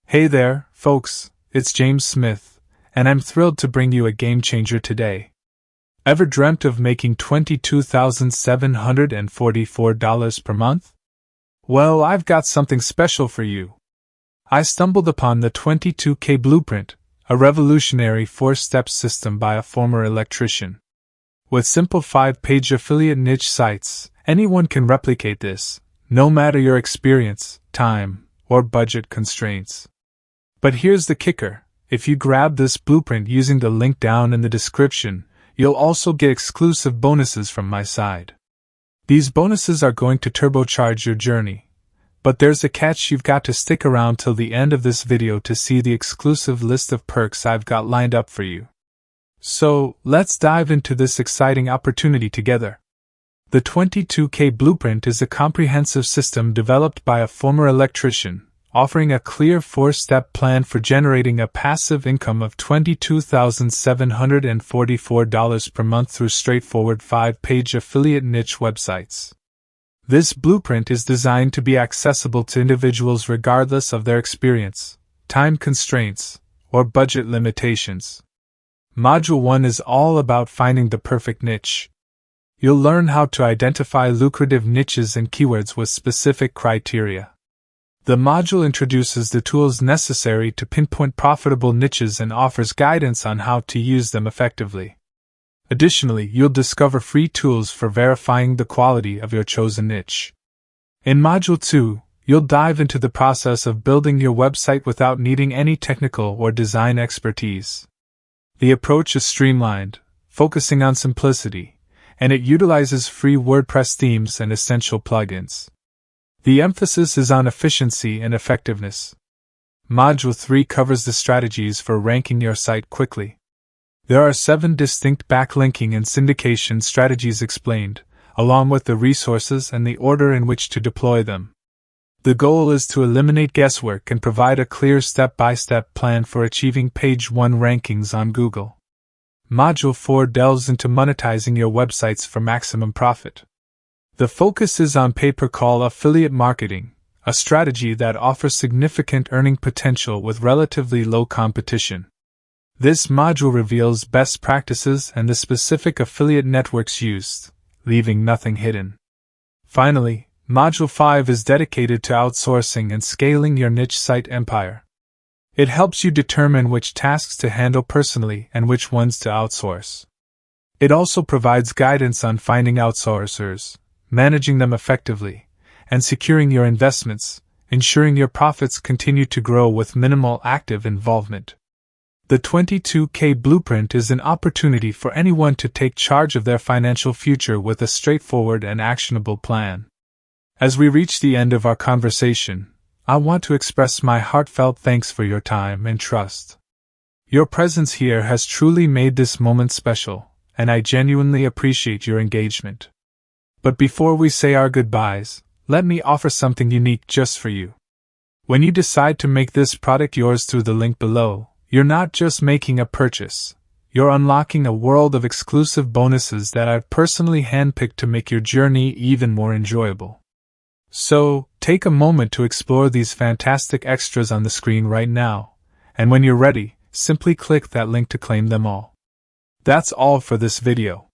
Hey there, folks, it's James Smith, and I'm thrilled to bring you a game changer today. Ever dreamt of making $22,744 per month? Well, I've got something special for you. I stumbled upon the 22K Blueprint, a revolutionary 4-step system by a former electrician. With simple 5-page affiliate niche sites, anyone can replicate this, no matter your experience, time, or budget constraints. But here's the kicker: if you grab this blueprint using the link down in the description, you'll also get exclusive bonuses from my side. These bonuses are going to turbocharge your journey. But there's a catch: you've got to stick around till the end of this video to see the exclusive list of perks I've got lined up for you. So, let's dive into this exciting opportunity together. The 22K Blueprint is a comprehensive system developed by a former electrician, offering a clear 4-step plan for generating a passive income of $22,744 per month through straightforward 5-page affiliate niche websites. This blueprint is designed to be accessible to individuals regardless of their experience, time constraints, or budget limitations. Module 1 is all about finding the perfect niche. You'll learn how to identify lucrative niches and keywords with specific criteria. The module introduces the tools necessary to pinpoint profitable niches and offers guidance on how to use them effectively. Additionally, you'll discover free tools for verifying the quality of your chosen niche. In Module 2, you'll dive into the process of building your website without needing any technical or design expertise. The approach is streamlined, focusing on simplicity, and it utilizes free WordPress themes and essential plugins. The emphasis is on efficiency and effectiveness. Module 3 covers the strategies for ranking your site quickly. There are 7 distinct backlinking and syndication strategies explained, along with the resources and the order in which to deploy them. The goal is to eliminate guesswork and provide a clear step-by-step plan for achieving page 1 rankings on Google. Module 4 delves into monetizing your websites for maximum profit. The focus is on pay-per-call affiliate marketing, a strategy that offers significant earning potential with relatively low competition. This module reveals best practices and the specific affiliate networks used, leaving nothing hidden. Finally, Module 5 is dedicated to outsourcing and scaling your niche site empire. It helps you determine which tasks to handle personally and which ones to outsource. It also provides guidance on finding outsourcers, managing them effectively, and securing your investments, ensuring your profits continue to grow with minimal active involvement. The 22K Blueprint is an opportunity for anyone to take charge of their financial future with a straightforward and actionable plan. As we reach the end of our conversation, I want to express my heartfelt thanks for your time and trust. Your presence here has truly made this moment special, and I genuinely appreciate your engagement. But before we say our goodbyes, let me offer something unique just for you. When you decide to make this product yours through the link below, you're not just making a purchase, you're unlocking a world of exclusive bonuses that I've personally handpicked to make your journey even more enjoyable. So, take a moment to explore these fantastic extras on the screen right now, and when you're ready, simply click that link to claim them all. That's all for this video.